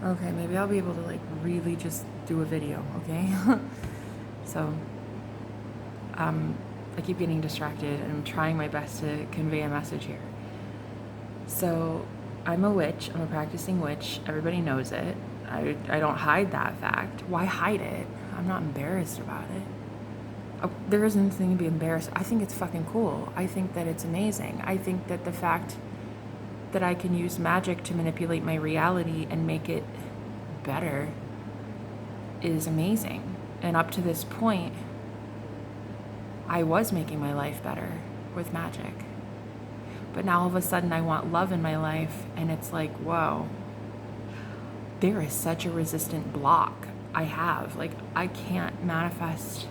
Okay, maybe I'll be able to like really just do a video, okay? So, I keep getting distracted and I'm trying my best to convey a message here. So, I'm a witch, I'm a practicing witch, everybody knows it. I don't hide that fact. Why hide it? I'm not embarrassed about it. Oh, there isn't anything to be embarrassed. I think it's fucking cool. I think that it's amazing. I think that the fact that I can use magic to manipulate my reality and make it better is amazing. And up to this point, I was making my life better with magic. But now all of a sudden I want love in my life, and it's like, whoa, there is such a resistant block I have. Like, I can't manifest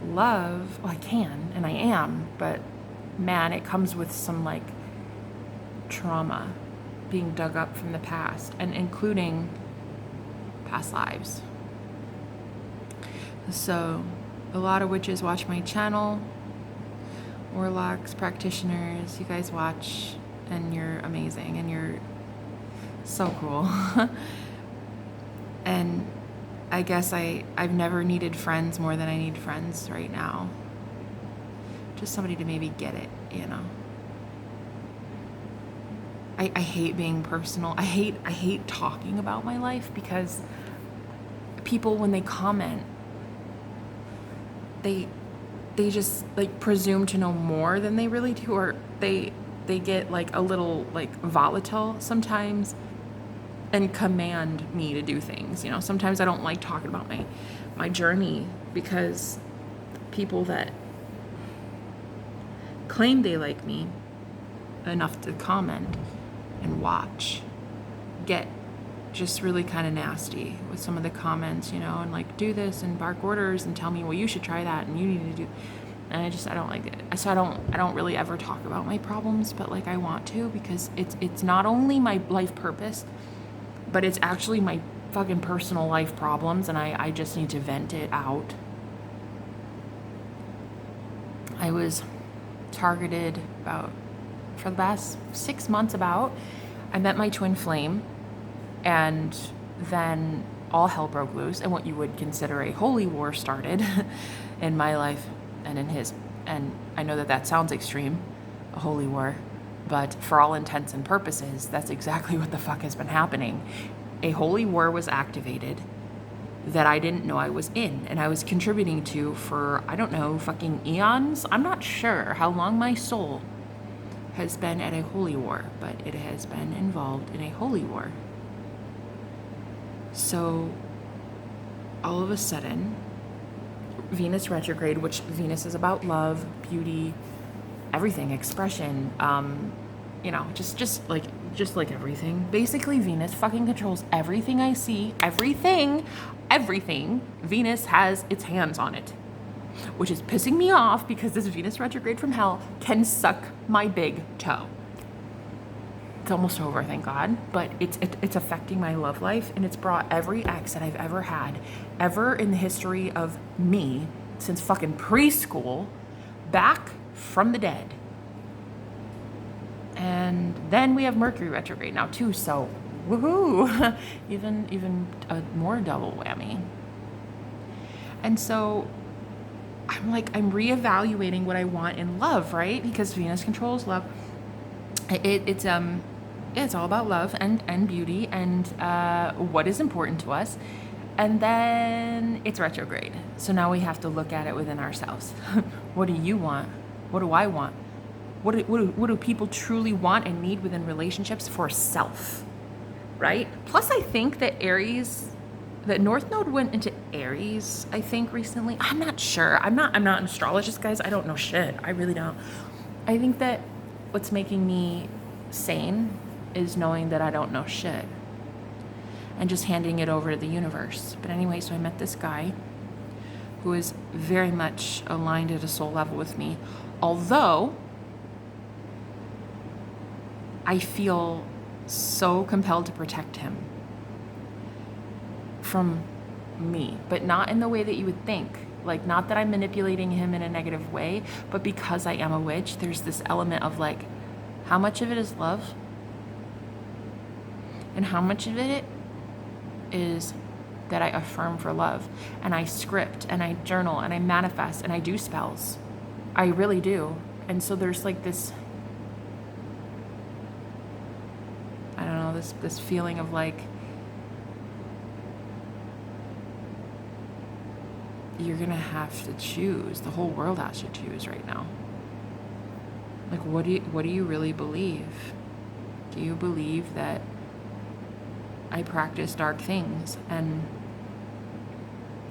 love. Well, I can, and I am, but man, it comes with some like trauma being dug up from the past, and including past lives. So, a lot of witches watch my channel. Warlocks, practitioners, you guys watch, and you're amazing, and you're so cool. And I guess I've never needed friends more than I need friends right now. Just somebody to maybe get it, you know. I hate being personal. I hate talking about my life, because people, when they comment, they just like presume to know more than they really do, or they get like a little like volatile sometimes and command me to do things. You know, sometimes I don't like talking about my journey, because people that claim they like me enough to comment and watch get just really kind of nasty with some of the comments, you know, and like, do this and bark orders and tell me, well, you should try that and you need to do. And I don't like it. So I don't really ever talk about my problems, but like I want to, because it's not only my life purpose, but it's actually my fucking personal life problems, and I just need to vent it out. I was targeted for the past 6 months about. I met my twin flame, and then all hell broke loose, and what you would consider a holy war started in my life and in his. And I know that sounds extreme, a holy war, but for all intents and purposes, that's exactly what the fuck has been happening. A holy war was activated that I didn't know I was in, and I was contributing to for, I don't know, fucking eons. I'm not sure how long my soul has been at a holy war, but it has been involved in a holy war. So all of a sudden, Venus retrograde, which Venus is about love, beauty, everything, expression, you know, just like everything. Basically, Venus fucking controls everything I see, everything. Venus has its hands on it, which is pissing me off, because this Venus retrograde from hell can suck my big toe. It's almost over, thank God, but it's affecting my love life, and it's brought every ex that I've ever had, ever in the history of me, since fucking preschool, back from the dead. And then we have Mercury retrograde now too, so woohoo, even a more double whammy. And so I'm reevaluating what I want in love, right? Because Venus controls love. It's all about love and beauty and what is important to us. And then it's retrograde. So now we have to look at it within ourselves. What do you want? What do I want? What do people truly want and need within relationships for self, right? Plus, I think that North Node went into Aries, I think, recently. I'm not sure. I'm not an astrologist, guys. I don't know shit. I really don't. I think that what's making me sane is knowing that I don't know shit and just handing it over to the universe. But anyway, so I met this guy who is very much aligned at a soul level with me, although I feel so compelled to protect him from me, but not in the way that you would think. Like, not that I'm manipulating him in a negative way, but because I am a witch, there's this element of like, how much of it is love? And how much of it is that I affirm for love, and I script, and I journal, and I manifest, and I do spells. I really do. And so there's like this, I don't know, this feeling of like, you're gonna have to choose. The whole world has to choose right now. Like, what do you really believe? Do you believe that I practice dark things? And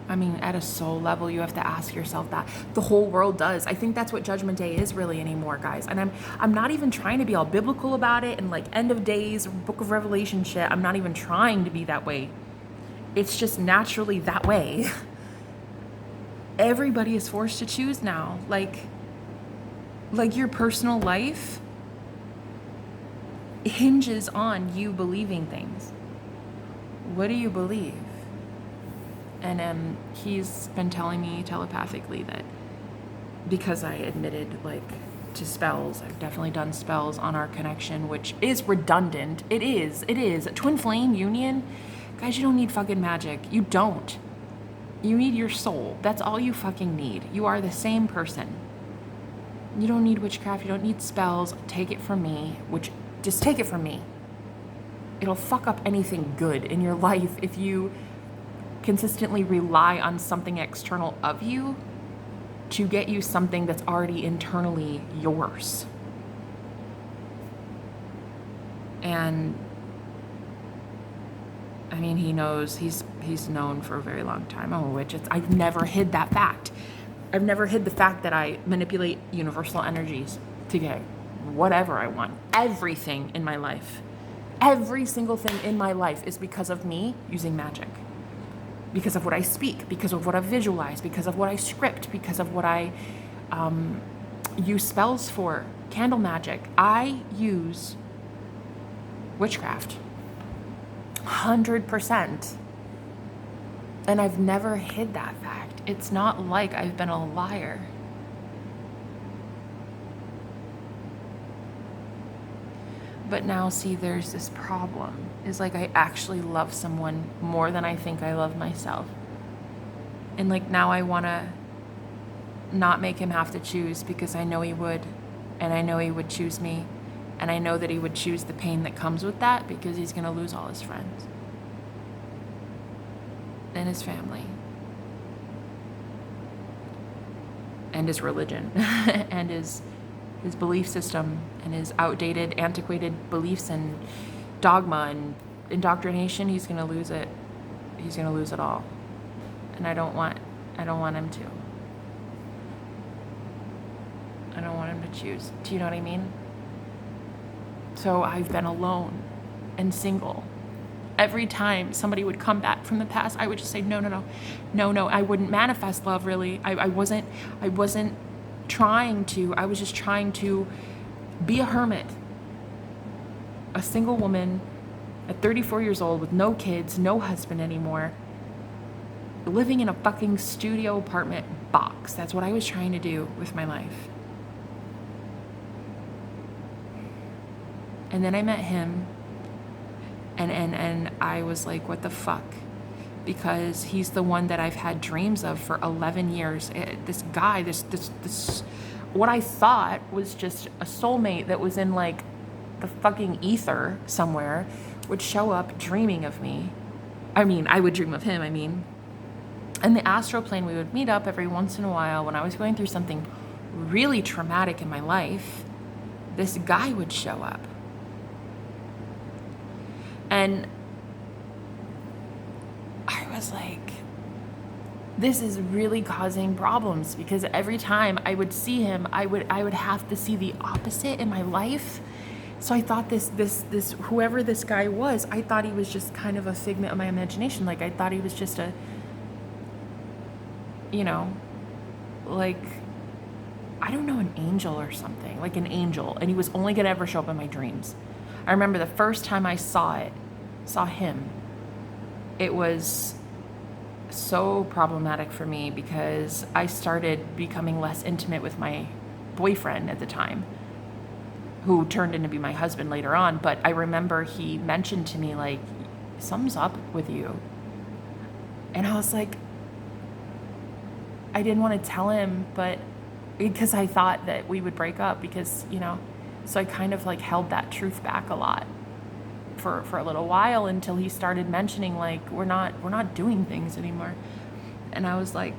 I mean, at a soul level, you have to ask yourself that. The whole world does. I think that's what Judgment Day is really anymore, guys. And I'm not even trying to be all biblical about it and like end of days, Book of Revelation shit. I'm not even trying to be that way. It's just naturally that way. Everybody is forced to choose now. Like your personal life hinges on you believing things. What do you believe? And he's been telling me telepathically that because I admitted like to spells, I've definitely done spells on our connection, which is redundant. It is. Twin flame union. Guys, you don't need fucking magic. You don't. You need your soul. That's all you fucking need. You are the same person. You don't need witchcraft. You don't need spells. Take it from me, just take it from me. It'll fuck up anything good in your life if you consistently rely on something external of you to get you something that's already internally yours. And I mean, he knows, he's known for a very long time. I'm a witch. I've never hid that fact. I've never hid the fact that I manipulate universal energies to get whatever I want. Everything in my life, every single thing in my life is because of me using magic. Because of what I speak, because of what I visualize, because of what I script, because of what I use spells for, candle magic. I use witchcraft, 100%. And I've never hid that fact. It's not like I've been a liar. But now, see, there's this problem. Is like I actually love someone more than I think I love myself. And like now I want to not make him have to choose because I know he would. And I know he would choose me. And I know that he would choose the pain that comes with that because he's going to lose all his friends. And his family. And his religion. And his belief system. And his outdated, antiquated beliefs and dogma and indoctrination. He's going to lose it. He's going to lose it all. And I don't want him to. I don't want him to choose. Do you know what I mean? So I've been alone and single. Every time somebody would come back from the past, I would just say, no. I wouldn't manifest love, really. I wasn't trying to. I was just trying to be a hermit. A single woman at 34 years old with no kids, no husband anymore, living in a fucking studio apartment box. That's what I was trying to do with my life. And then I met him, and I was like, what the fuck? Because he's the one that I've had dreams of for 11 years. This guy, this what I thought was just a soulmate that was in like the fucking ether somewhere would show up dreaming of me. I mean, I would dream of him, In the astral plane, we would meet up every once in a while when I was going through something really traumatic in my life. This guy would show up. And I was like, this is really causing problems because every time I would see him, I would have to see the opposite in my life. So I thought this whoever this guy was, I thought he was just kind of a figment of my imagination. Like I thought he was just a, like, I don't know, an angel or something, like an angel. And he was only gonna ever show up in my dreams. I remember the first time I saw him, it was so problematic for me because I started becoming less intimate with my boyfriend at the time. who turned into be my husband later on. But I remember he mentioned to me, like, something's up with you. And I was like, I didn't want to tell him, but because I thought that we would break up because, so I kind of like held that truth back a lot for a little while until he started mentioning, like, we're not doing things anymore. And I was like,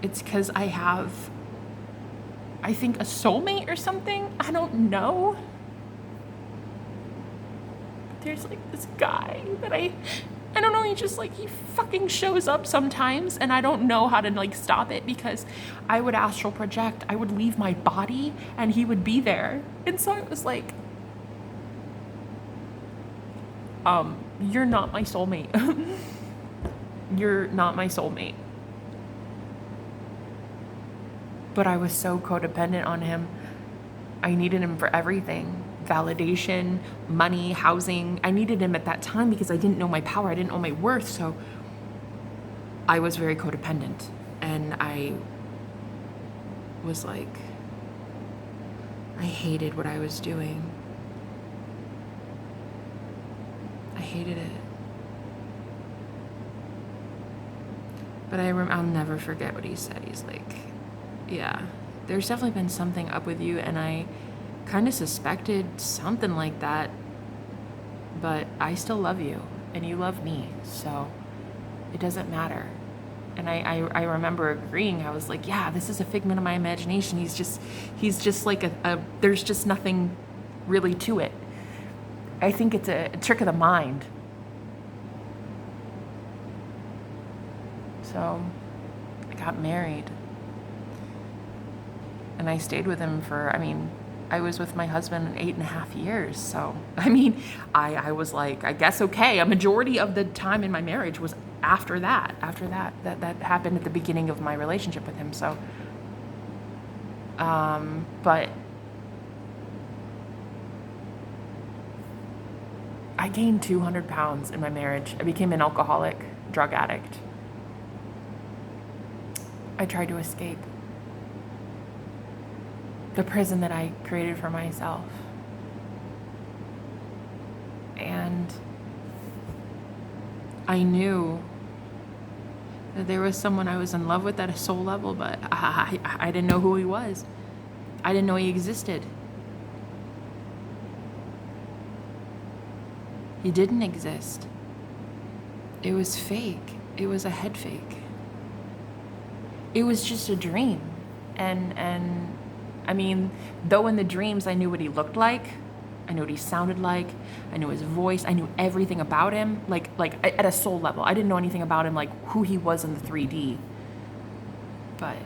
it's because I have, I think, a soulmate or something. I don't know. There's like this guy that I don't know, he just like, he fucking shows up sometimes and I don't know how to like stop it, because I would astral project, I would leave my body and he would be there. And so it was like, you're not my soulmate. You're not my soulmate. But I was so codependent on him. I needed him for everything. Validation, money, housing. I needed him at that time because I didn't know my power. I didn't know my worth. So I was very codependent. And I was like, I hated what I was doing. I hated it. But I'll never forget what he said. He's like, yeah, there's definitely been something up with you, and I kind of suspected something like that, but I still love you, and you love me, so it doesn't matter. And I remember agreeing. I was like, yeah, this is a figment of my imagination. He's just like there's just nothing really to it. I think it's a trick of the mind. So I got married. And I stayed with him I was with my husband 8.5 years. So, I was like, I guess, okay. A majority of the time in my marriage was after that happened at the beginning of my relationship with him. So, but I gained 200 pounds in my marriage. I became an alcoholic, drug addict. I tried to escape the prison that I created for myself. And I knew that there was someone I was in love with at a soul level, but I didn't know who he was. I didn't know he existed. He didn't exist. It was fake. It was a head fake. It was just a dream. And though in the dreams I knew what he looked like, I knew what he sounded like, I knew his voice, I knew everything about him, like at a soul level. I didn't know anything about him, like who he was in the 3D. But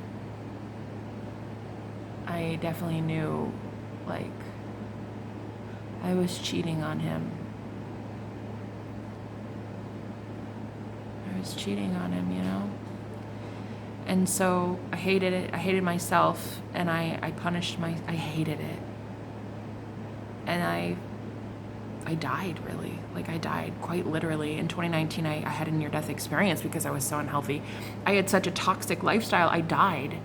I definitely knew, like, I was cheating on him. I was cheating on him, And so I hated it. I hated myself, and I punished I hated it. And I died, really. Like, I died quite literally. In 2019, I had a near-death experience because I was so unhealthy. I had such a toxic lifestyle. I died.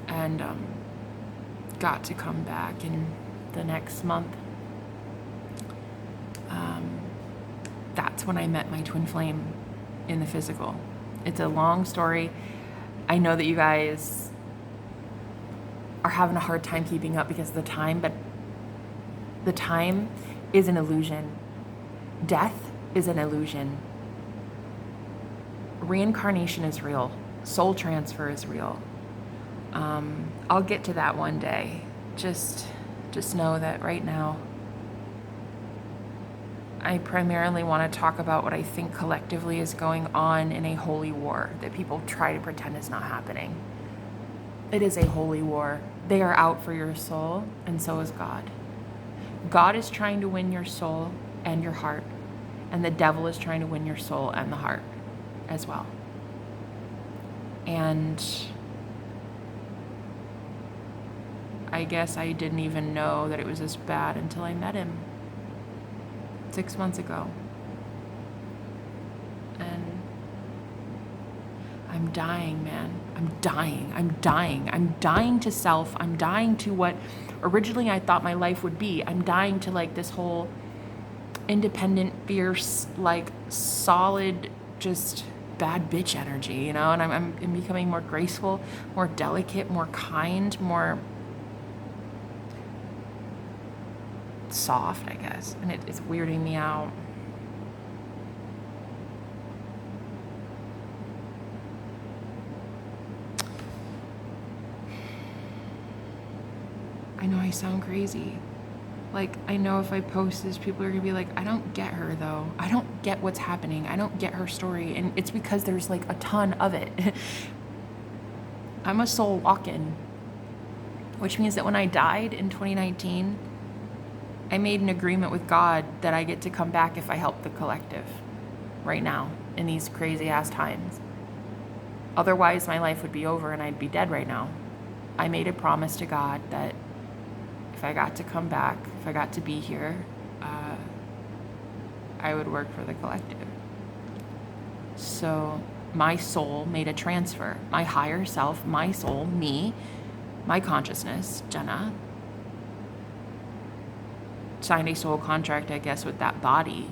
And got to come back in the next month. That's when I met my twin flame in the physical. It's a long story. I know that you guys are having a hard time keeping up because of the time, but the time is an illusion. Death is an illusion. Reincarnation is real. Soul transfer is real. I'll get to that one day. Just know that right now, I primarily want to talk about what I think collectively is going on in a holy war that people try to pretend is not happening. It is a holy war. They are out for your soul, and so is God. God is trying to win your soul and your heart, and the devil is trying to win your soul and the heart as well. And I guess I didn't even know that it was this bad until I met him 6 months ago. And I'm dying, man. I'm dying. I'm dying to self. I'm dying to what originally I thought my life would be. I'm dying to like this whole independent, fierce, like solid, just bad bitch energy, you know? And I'm becoming more graceful, more delicate, more kind, more soft, I guess. And it's weirding me out. I know I sound crazy. Like, I know if I post this, people are gonna be like, I don't get her though. I don't get what's happening. I don't get her story. And it's because there's like a ton of it. I'm a soul walk-in, which means that when I died in 2019, I made an agreement with God that I get to come back if I help the collective right now in these crazy ass times. Otherwise, my life would be over and I'd be dead right now. I made a promise to God that if I got to come back, if I got to be here, I would work for the collective. So my soul made a transfer. My higher self, my soul, me, my consciousness, Jenna, signed a soul contract, I guess, with that body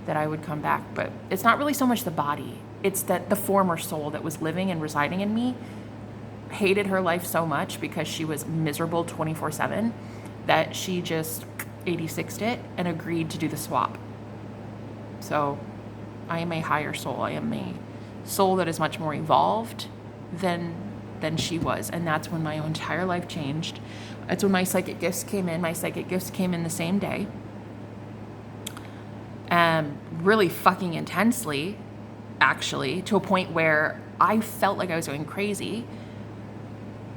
that I would come back. But it's not really so much the body. It's that the former soul that was living and residing in me hated her life so much because she was miserable 24/7 that she just 86'd it and agreed to do the swap. So I am a higher soul. I am a soul that is much more evolved than she was. And that's when my entire life changed. It's when my psychic gifts came in. My psychic gifts came in the same day. Really fucking intensely, actually, to a point where I felt like I was going crazy.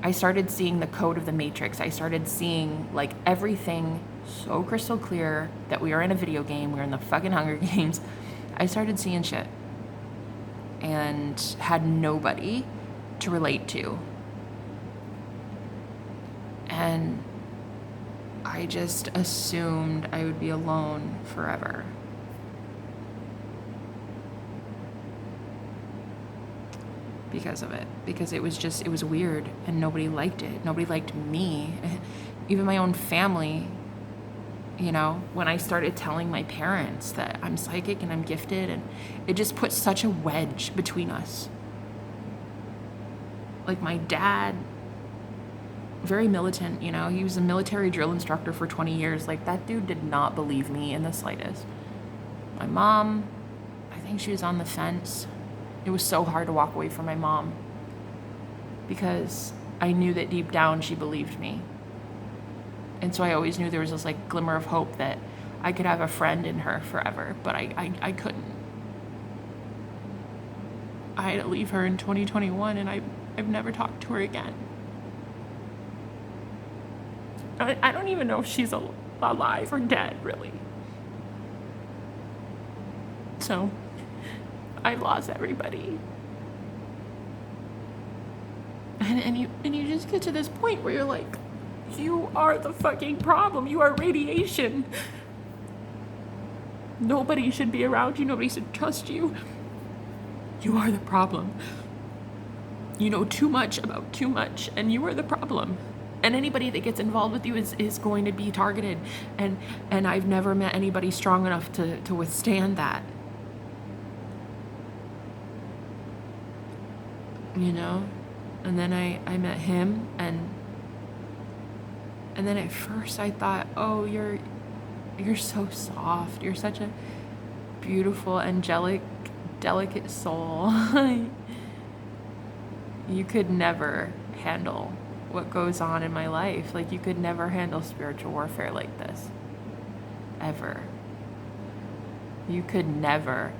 I started seeing the code of the Matrix. I started seeing like everything so crystal clear that we are in a video game. We're in the fucking Hunger Games. I started seeing shit and had nobody to relate to. And I just assumed I would be alone forever. Because of it. Because it was weird and nobody liked it. Nobody liked me. Even my own family, you know, when I started telling my parents that I'm psychic and I'm gifted, and it just put such a wedge between us. Like my dad, very militant, you know, he was a military drill instructor for 20 years. Like that dude did not believe me in the slightest. My mom, I think she was on the fence. It was so hard to walk away from my mom because I knew that deep down she believed me. And so I always knew there was this like glimmer of hope that I could have a friend in her forever, but I couldn't. I had to leave her in 2021 and I've never talked to her again. I don't even know if she's alive or dead, really. So I've lost everybody. And you just get to this point where you're like, you are the fucking problem. You are radiation. Nobody should be around you. Nobody should trust you. You are the problem. You know too much about too much, and you are the problem. And anybody that gets involved with you is going to be targeted. And I've never met anybody strong enough to withstand that. You know? And then I met him, and then at first I thought, oh, you're so soft. You're such a beautiful, angelic, delicate soul. You could never handle what goes on in my life. Like, you could never handle spiritual warfare like this. Ever. You could never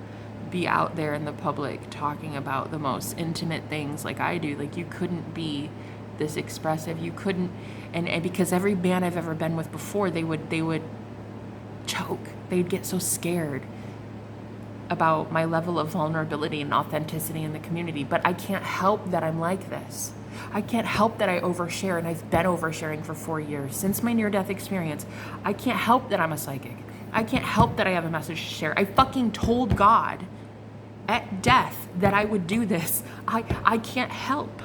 be out there in the public talking about the most intimate things like I do. Like, you couldn't be this expressive. You couldn't, and because every man I've ever been with before, they would choke. They'd get so scared about my level of vulnerability and authenticity in the community. But I can't help that I'm like this. I can't help that I overshare, and I've been oversharing for 4 years. Since my near-death experience, I can't help that I'm a psychic. I can't help that I have a message to share. I fucking told God at death that I would do this. I can't help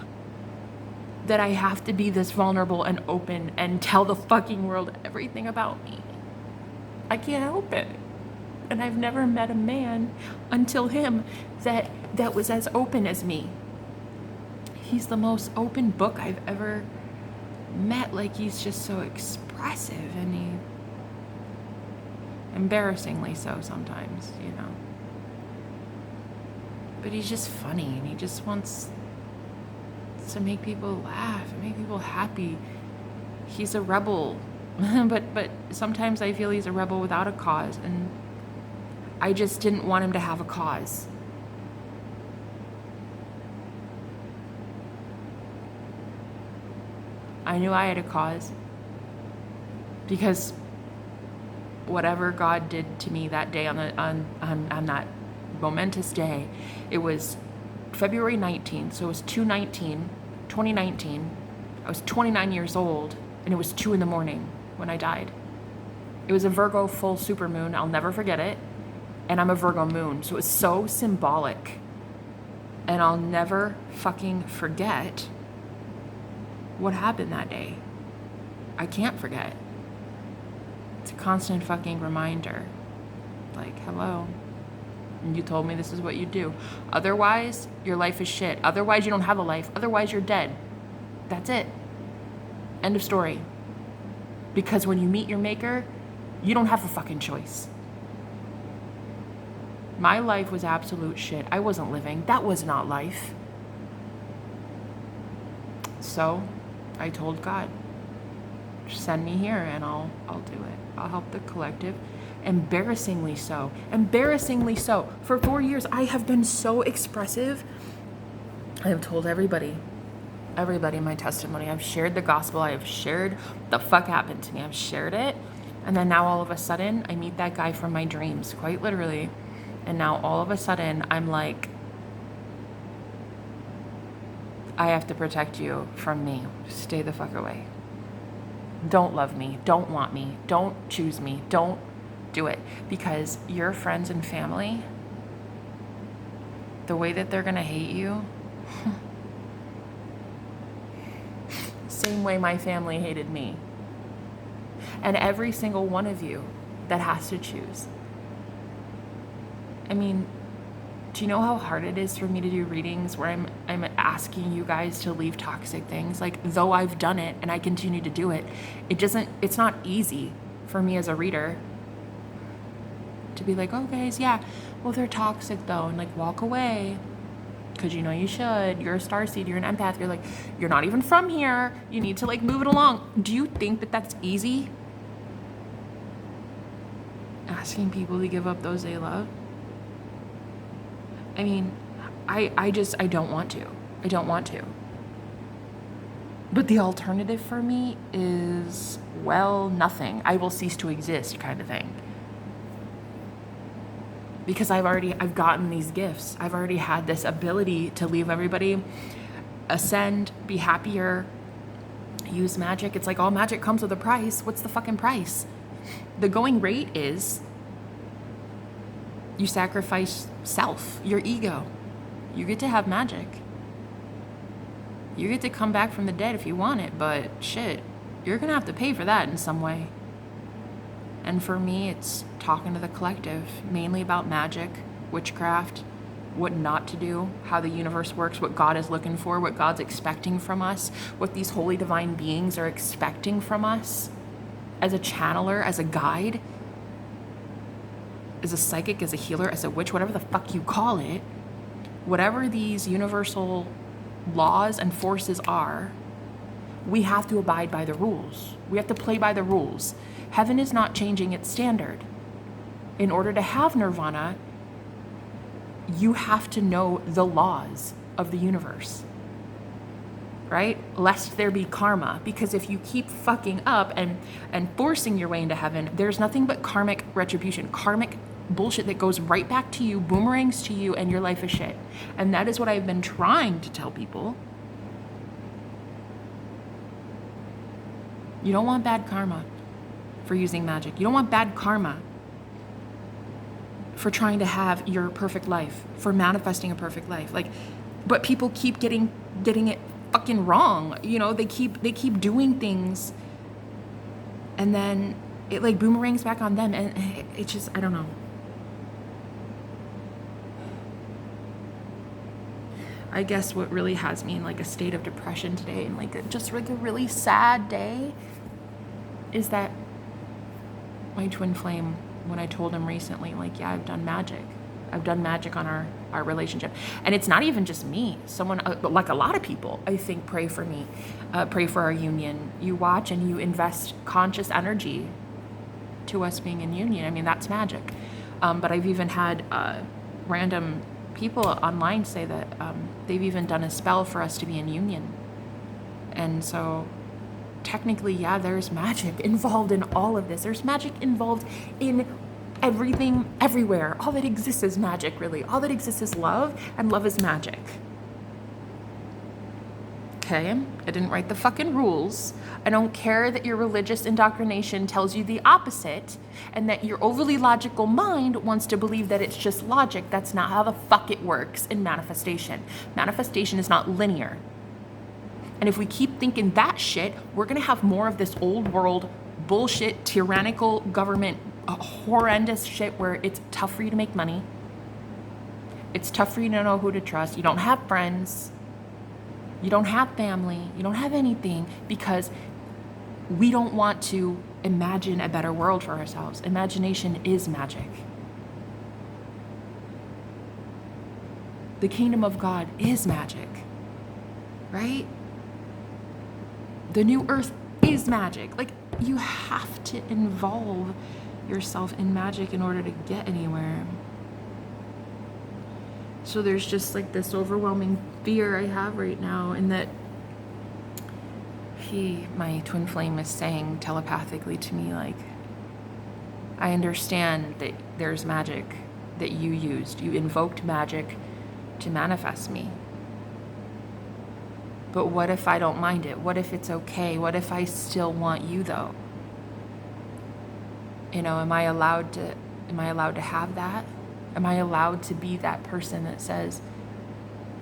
that I have to be this vulnerable and open and tell the fucking world everything about me. I can't help it. And I've never met a man until him that was as open as me. He's the most open book I've ever met. Like, he's just so expressive, and he embarrassingly so sometimes, you know. But he's just funny, and he just wants to make people laugh and make people happy. He's a rebel, but sometimes I feel he's a rebel without a cause, and I just didn't want him to have a cause. I knew I had a cause, because whatever God did to me that day on that momentous day, it was February 19th, so it was 2019. I was 29 years old, and it was 2 a.m. when I died. It was a Virgo full supermoon. I'll never forget it. And I'm a Virgo moon, so it was so symbolic. And I'll never fucking forget what happened that day. I can't forget. It's a constant fucking reminder. Like, hello. And you told me this is what you do. Otherwise, your life is shit. Otherwise, you don't have a life. Otherwise, you're dead. That's it. End of story. Because when you meet your maker, you don't have a fucking choice. My life was absolute shit. I wasn't living. That was not life. So I told God, send me here and I'll do it. I'll help the collective. Embarrassingly so. For 4 years, I have been so expressive. I have told everybody my testimony. I've shared the gospel. I have shared the fuck happened to me. I've shared it. And then now all of a sudden, I meet that guy from my dreams, quite literally. And now all of a sudden, I'm like, I have to protect you from me. Stay the fuck away. Don't love me. Don't want me. Don't choose me. Don't do it. Because your friends and family, the way that they're going to hate you, same way my family hated me. And every single one of you that has to choose. I mean, do you know how hard it is for me to do readings where I'm asking you guys to leave toxic things? Like, though I've done it and I continue to do it, it's not easy for me as a reader to be like, oh guys, yeah, well, they're toxic though, and like walk away. Because you know you should. You're a starseed, you're an empath, you're like, you're not even from here. You need to like move it along. Do you think that that's easy? Asking people to give up those they love? I mean, I don't want to. I don't want to. But the alternative for me is, well, nothing. I will cease to exist kind of thing. Because I've gotten these gifts. I've already had this ability to leave everybody, ascend, be happier, use magic. It's like all magic comes with a price. What's the fucking price? The going rate is you sacrifice self, your ego. You get to have magic. You get to come back from the dead if you want it, but shit, you're gonna have to pay for that in some way. And for me, it's talking to the collective, mainly about magic, witchcraft, what not to do, how the universe works, what God is looking for, what God's expecting from us, what these holy divine beings are expecting from us as a channeler, as a guide, as a psychic, as a healer, as a witch, whatever the fuck you call it. Whatever these universal laws and forces are, we have to abide by the rules. We have to play by the rules. Heaven is not changing its standard. In order to have nirvana, you have to know the laws of the universe, right? Lest there be karma. Because if you keep fucking up and forcing your way into heaven, there's nothing but karmic retribution, karmic bullshit that goes right back to you, boomerangs to you, and your life is shit. And that is what I've been trying to tell people. You don't want bad karma for using magic. You don't want bad karma for trying to have your perfect life, for manifesting a perfect life. Like, but people keep getting it fucking wrong. You know, they keep doing things, and then it like boomerangs back on them, and it just, I don't know. I guess what really has me in like a state of depression today, and like just like a really sad day, is that my twin flame, when I told him recently, like, yeah, I've done magic on our relationship. And it's not even just me. Someone, like a lot of people, I think, pray for me, pray for our union. You watch and you invest conscious energy to us being in union. I mean, that's magic. But I've even had random people online say that they've even done a spell for us to be in union. And so technically, yeah, there's magic involved in all of this. There's magic involved in everything, everywhere. All that exists is magic, really. All that exists is love, and love is magic. Okay? I didn't write the fucking rules. I don't care that your religious indoctrination tells you the opposite, and that your overly logical mind wants to believe that it's just logic. That's not how the fuck it works in manifestation. Manifestation is not linear. And if we keep thinking that shit, we're gonna have more of this old world bullshit, tyrannical government, horrendous shit where it's tough for you to make money. It's tough for you to know who to trust. You don't have friends. You don't have family. You don't have anything, because we don't want to imagine a better world for ourselves. Imagination is magic. The kingdom of God is magic, right? The new earth is magic. Like, you have to involve yourself in magic in order to get anywhere. So there's just like this overwhelming fear I have right now, and that my twin flame, is saying telepathically to me, like, I understand that there's magic that you used. You invoked magic to manifest me. But what if I don't mind it? What if it's okay? What if I still want you, though? You know, am I allowed to have that? Am I allowed to be that person that says,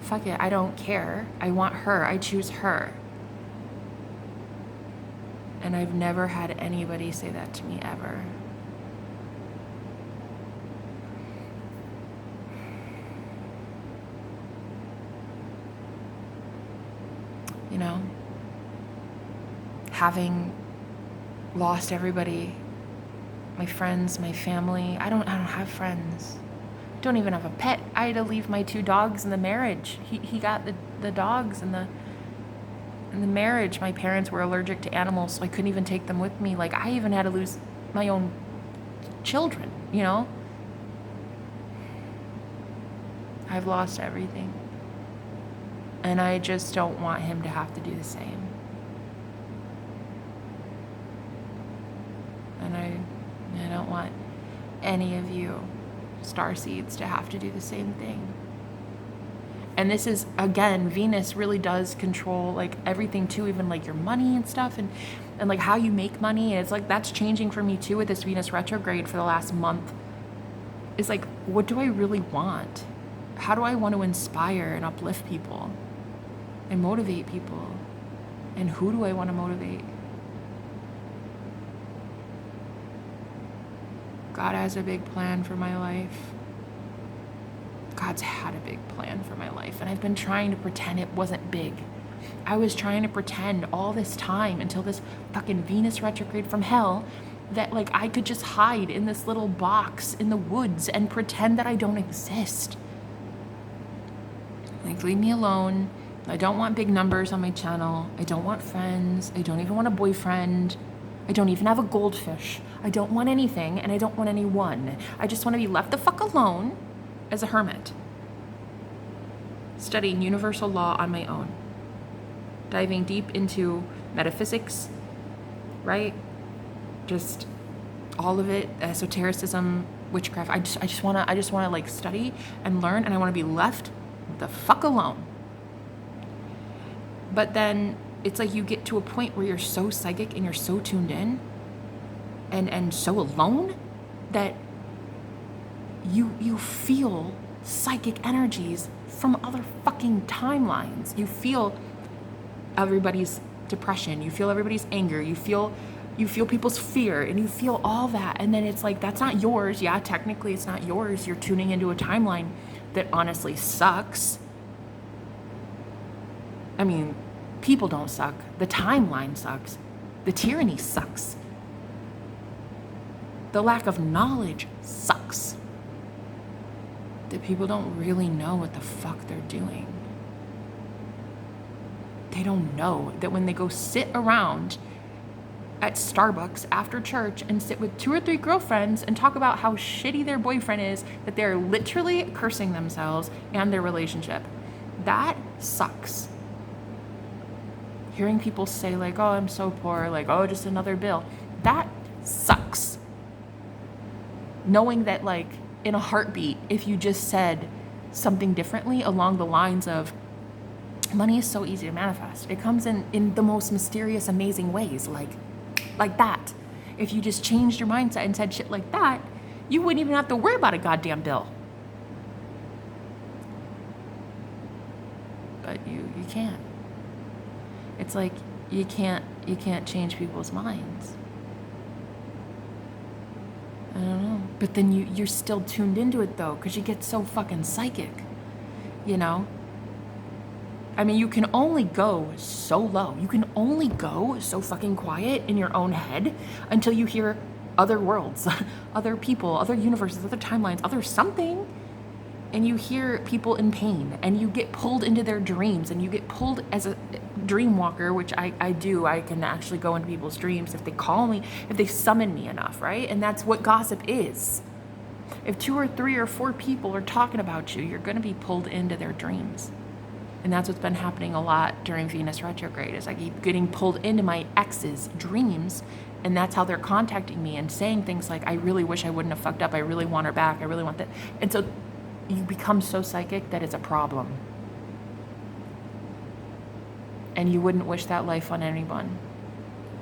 fuck it, I don't care. I want her. I choose her. And I've never had anybody say that to me ever. You know, having lost everybody, my friends, my family. I don't have friends. Don't even have a pet. I had to leave my 2 dogs in the marriage. He got the dogs in the marriage. My parents were allergic to animals, so I couldn't even take them with me. Like, I even had to lose my own children, you know? I've lost everything. And I just don't want him to have to do the same. And I don't want any of you starseeds to have to do the same thing. And this is, again, Venus really does control like everything too, even like your money and stuff, and like how you make money. And it's like, that's changing for me too with this Venus retrograde for the last month. It's like, what do I really want? How do I want to inspire and uplift people and motivate people? And who do I want to motivate? God has a big plan for my life. God's had a big plan for my life, and I've been trying to pretend it wasn't big. I was trying to pretend all this time until this fucking Venus retrograde from hell that like I could just hide in this little box in the woods and pretend that I don't exist. Like, leave me alone. I don't want big numbers on my channel. I don't want friends. I don't even want a boyfriend. I don't even have a goldfish. I don't want anything, and I don't want anyone. I just want to be left the fuck alone as a hermit, studying universal law on my own, diving deep into metaphysics, right? Just all of it, esotericism, witchcraft. I just want to like study and learn, and I want to be left the fuck alone. But then it's like you get to a point where you're so psychic and you're so tuned in and so alone that you feel psychic energies from other fucking timelines. You feel everybody's depression, you feel everybody's anger, you feel people's fear, and you feel all that. And then it's like, that's not yours. Yeah, technically it's not yours. You're tuning into a timeline that honestly sucks. I mean, people don't suck. The timeline sucks. The tyranny sucks. The lack of knowledge sucks. That people don't really know what the fuck they're doing. They don't know that when they go sit around at Starbucks after church and sit with 2 or 3 girlfriends and talk about how shitty their boyfriend is, that they're literally cursing themselves and their relationship. That sucks. Hearing people say like, oh, I'm so poor, like, oh, just another bill. That sucks. Knowing that, like, in a heartbeat, if you just said something differently along the lines of, money is so easy to manifest. It comes in the most mysterious, amazing ways, like that. If you just changed your mindset and said shit like that, you wouldn't even have to worry about a goddamn bill. But you can't. It's like you can't change people's minds. I don't know. But then you're still tuned into it though, because you get so fucking psychic, you know? I mean, you can only go so low. You can only go so fucking quiet in your own head until you hear other worlds, other people, other universes, other timelines, other something. And you hear people in pain, and you get pulled into their dreams, and you get pulled as a dream walker, which I do. I can actually go into people's dreams if they call me, if they summon me enough, right? And that's what gossip is. If 2 or 3 or 4 people are talking about you, you're going to be pulled into their dreams. And that's what's been happening a lot during Venus retrograde, is I keep getting pulled into my ex's dreams, and that's how they're contacting me and saying things like, I really wish I wouldn't have fucked up. I really want her back. I really want that. And so you become so psychic that it's a problem. And you wouldn't wish that life on anyone,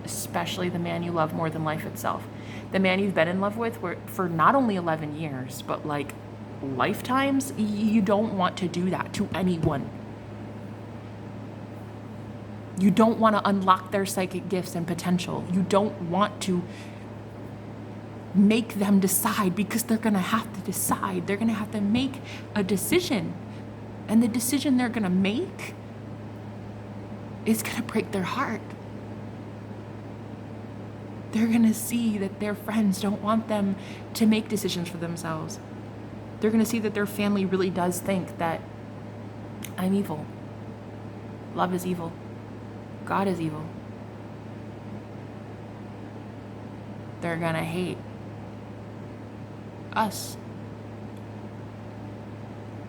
especially the man you love more than life itself. The man you've been in love with for not only 11 years, but like lifetimes, you don't want to do that to anyone. You don't want to unlock their psychic gifts and potential. You don't want to make them decide, because they're going to have to decide. They're going to have to make a decision. And the decision they're going to make is going to break their heart. They're going to see that their friends don't want them to make decisions for themselves. They're going to see that their family really does think that I'm evil. Love is evil. God is evil. They're going to hate us.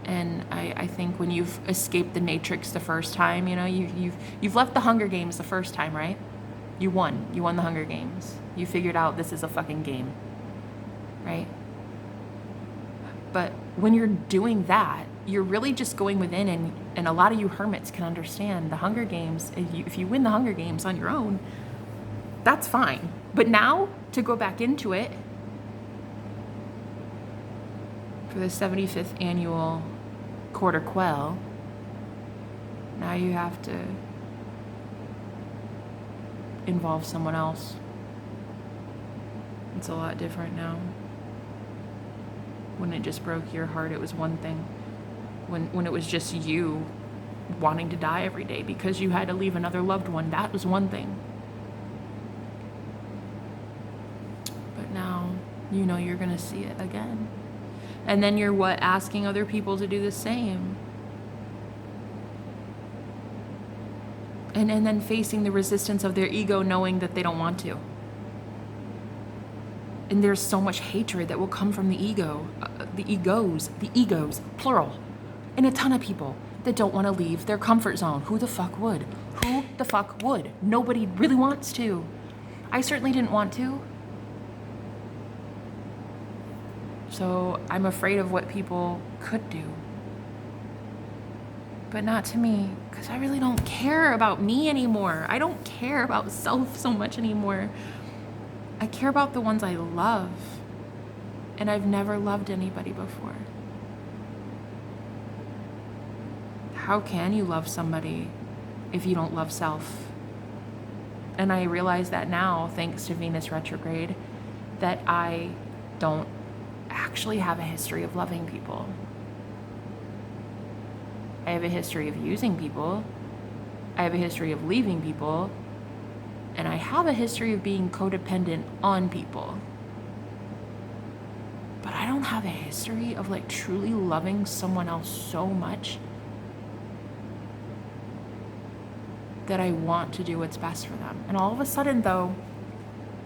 And I think when you've escaped the matrix the first time, you know, you've left the Hunger Games the first time, right? You won the Hunger Games. You figured out this is a fucking game, right? But when you're doing that, you're really just going within, and a lot of you hermits can understand the Hunger Games. If you win the Hunger Games on your own, that's fine. But now to go back into it for the 75th annual Quarter Quell, now you have to involve someone else. It's a lot different now. When it just broke your heart, it was one thing. When it was just you wanting to die every day because you had to leave another loved one, that was one thing. But now, you know you're gonna see it again. And then you're asking other people to do the same. And then facing the resistance of their ego, knowing that they don't want to. And there's so much hatred that will come from the ego, the egos, plural. And a ton of people that don't want to leave their comfort zone. Who the fuck would? Who the fuck would? Nobody really wants to. I certainly didn't want to. So I'm afraid of what people could do. But not to me, because I really don't care about me anymore. I don't care about self so much anymore. I care about the ones I love. And I've never loved anybody before. How can you love somebody if you don't love self? And I realize that now, thanks to Venus retrograde, that I don't actually have a history of loving people. I have a history of using people. I have a history of leaving people. And I have a history of being codependent on people. But I don't have a history of like truly loving someone else so much that I want to do what's best for them. And all of a sudden, though,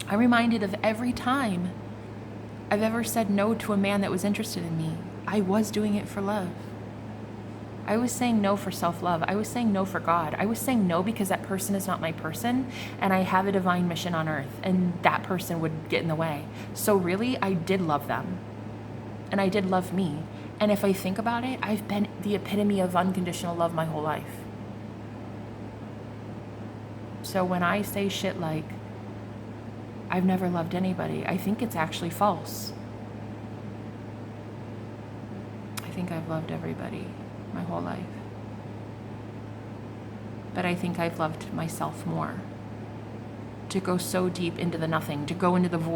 I'm reminded of every time I've ever said no to a man that was interested in me. I was doing it for love. I was saying no for self-love. I was saying no for God. I was saying no because that person is not my person and I have a divine mission on earth and that person would get in the way. So really, I did love them and I did love me. And if I think about it, I've been the epitome of unconditional love my whole life. So when I say shit like, I've never loved anybody, I think it's actually false. I think I've loved everybody my whole life. But I think I've loved myself more. To go so deep into the nothing, to go into the void.